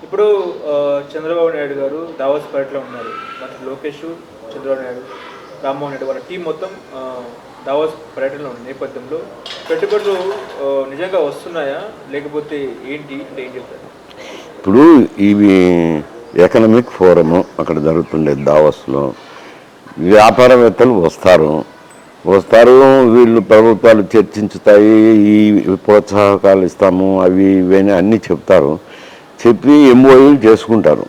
ఇప్పుడు చంద్రబాబు నాయుడు గారు దావోస్ పర్యటనలో ఉన్నారు. మంత్రి లోకేష్, చంద్రబాబు నాయుడు, రామ్మోహన్ రెడ్డి వాళ్ళ టీం మొత్తం దావోస్ పర్యటనలో ఉన్న నేపథ్యంలో పెట్టుబడులు నిజంగా వస్తున్నాయా లేకపోతే ఏంటి అంటే ఏం చెప్తారు? ఇప్పుడు ఇవి ఎకనామిక్ ఫోరము అక్కడ జరుగుతుండే దావోస్లో వ్యాపారవేత్తలు వస్తారు, వీళ్ళు ప్రభుత్వాలు చర్చించుతాయి, ఈ ప్రోత్సాహకాలు ఇస్తాము అవి ఇవన్నీ అన్నీ చెప్తారు. చెప్పి ఎంఓయూలు చేసుకుంటారు.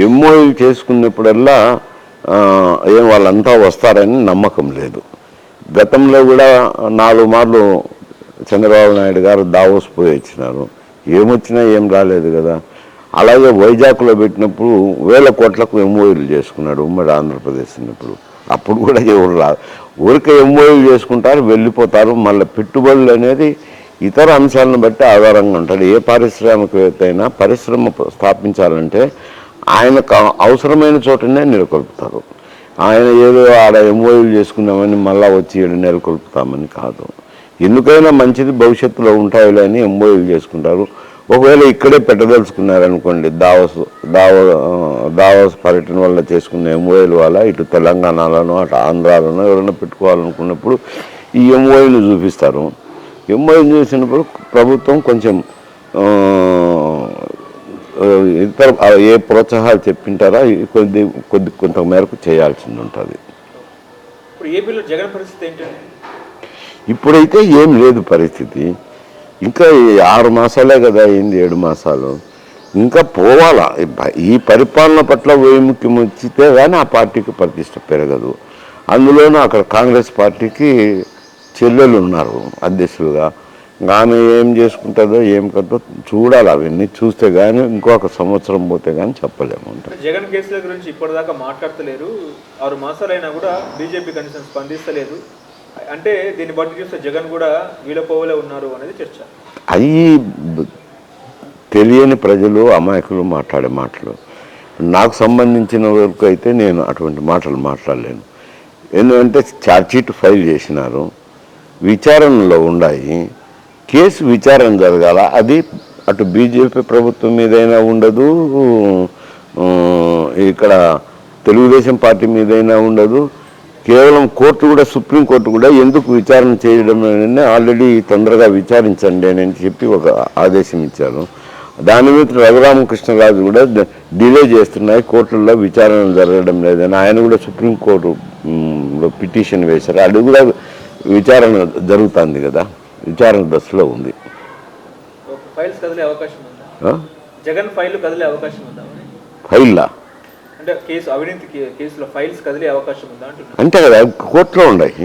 ఎంఓయూలు చేసుకున్నప్పుడల్లా ఏం వాళ్ళంతా వస్తారని నమ్మకం లేదు. గతంలో కూడా 4 మార్లు చంద్రబాబు నాయుడు గారు దావోస్ పోయి వచ్చినారు, ఏమొచ్చినా ఏం రాలేదు కదా. అలాగే వైజాగ్లో పెట్టినప్పుడు 1000 కోట్లకు ఎంఓయూలు చేసుకున్నాడు ఉమ్మడి ఆంధ్రప్రదేశ్ ఉన్నప్పుడు. అప్పుడు కూడా ఎవరు రాదు, ఊరికే ఎంఓయూలు చేసుకుంటారు, వెళ్ళిపోతారు. మళ్ళీ పెట్టుబడులు అనేది ఇతర అంశాలను బట్టి ఆధారంగా ఉంటాడు. ఏ పారిశ్రామికవేత్త అయినా పరిశ్రమ స్థాపించాలంటే ఆయనకు అవసరమైన చోటనే నెలకొల్పుతారు. ఆయన ఏదో ఆడ ఎంఓయూలు చేసుకున్నామని మళ్ళీ వచ్చి 7 నెలలు కొలుపుతామని కాదు. ఎందుకైనా మంచిది భవిష్యత్తులో ఉంటాయిలే అని ఎంఓయూలు చేసుకుంటారు. ఒకవేళ ఇక్కడే పెట్టదలుచుకున్నారనుకోండి, దావోస్ పర్యటన వల్ల చేసుకున్న ఎంఓయూల వల్ల ఇటు తెలంగాణలోనో అటు ఆంధ్రాలోనో ఎవరైనా పెట్టుకోవాలనుకున్నప్పుడు ఈ ఎంఓయూలు చూపిస్తారు. ఎంఓయూలు చూసినప్పుడు ప్రభుత్వం కొంచెం ఇతర ఏ ప్రోత్సాహాలు చెప్పింటారో కొంత మేరకు చేయాల్సింది ఉంటుంది. ఇప్పుడు ఏపీలో జగన్ పరిస్థితి ఏంటంటే ఇప్పుడైతే ఏం లేదు పరిస్థితి. ఇంకా 6 మాసాలే కదా అయింది, 7 మాసాలు ఇంకా పోవాలా. ఈ పరిపాలన పట్ల వైముఖ్యం వచ్చితే కానీ ఆ పార్టీకి ప్రతిష్ట పెరగదు. అందులోనూ అక్కడ కాంగ్రెస్ పార్టీకి చెల్లెలు ఉన్నారు అధ్యక్షులుగా. ఆమె ఏం చేసుకుంటుందో ఏం కదో చూడాలి. అవన్నీ చూస్తే కానీ ఇంకొక సంవత్సరం పోతే కానీ చెప్పలేము. జగన్ కేసుల గురించి ఇప్పటిదాకా మాట్లాడతలేరు, 6 మాసాలైనా కూడా బీజేపీ కనీసం స్పందిస్తలేదు అంటే దీన్ని బట్టి చూస్తే జగన్ కూడా వీళ్ళపోవలే ఉన్నారు అనేది చర్చ. అవి తెలియని ప్రజలు అమాయకులు మాట్లాడే మాటలు. నాకు సంబంధించిన వరకు అయితే నేను అటువంటి మాటలు మాట్లాడలేను. ఎందుకంటే ఛార్జ్షీట్ ఫైల్ చేసినారు, విచారణలో ఉన్నాయి, కేసు విచారణ జరగాల. అది అటు బీజేపీ ప్రభుత్వం మీదైనా ఉండదు, ఇక్కడ తెలుగుదేశం పార్టీ మీదైనా ఉండదు. కేవలం కోర్టు కూడా, సుప్రీంకోర్టు కూడా ఎందుకు విచారణ చేయడం అనేది ఆల్రెడీ తొందరగా విచారించండి అని చెప్పి ఒక ఆదేశం ఇచ్చారు. దాని మీద రఘురామకృష్ణరాజు కూడా డిలే చేస్తున్నాయి, కోర్టుల్లో విచారణ జరగడం లేదని ఆయన కూడా సుప్రీంకోర్టులో పిటిషన్ వేశారు. అది కూడా విచారణ జరుగుతుంది కదా, విచారణ దశలో ఉంది. ఫైల్స్ కదిలే అవకాశం ఉందా? జగన్ ఫైల్ కదిలే అవకాశం ఉందా? ఫైల్లా అంటే కేసు అవినీతి కేసులో ఫైల్స్ కదిలే అవకాశం ఉందా అంటున్నా. అంతే కదా, కోర్టులో ఉన్నాయి.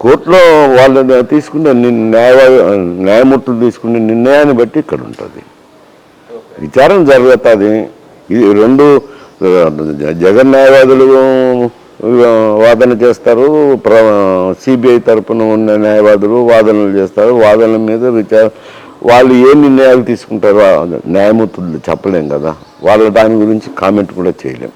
కోర్టులో వాళ్ళు తీసుకునే న్యాయమూర్తులు తీసుకునే నిర్ణయాన్ని బట్టి ఇక్కడ ఉంటుంది, విచారణ జరుగుతుంది. ఇది 2 జగన్ న్యాయవాదులు వాదన చేస్తారు, సిబిఐ తరఫున ఉన్న న్యాయవాదులు వాదనలు చేస్తారు. వాదనల మీద వాళ్ళు ఏ నిర్ణయాలు తీసుకుంటారో న్యాయమూర్తులు చెప్పలేం కదా, వాళ్ళ దాని గురించి కామెంట్ కూడా చేయలేం.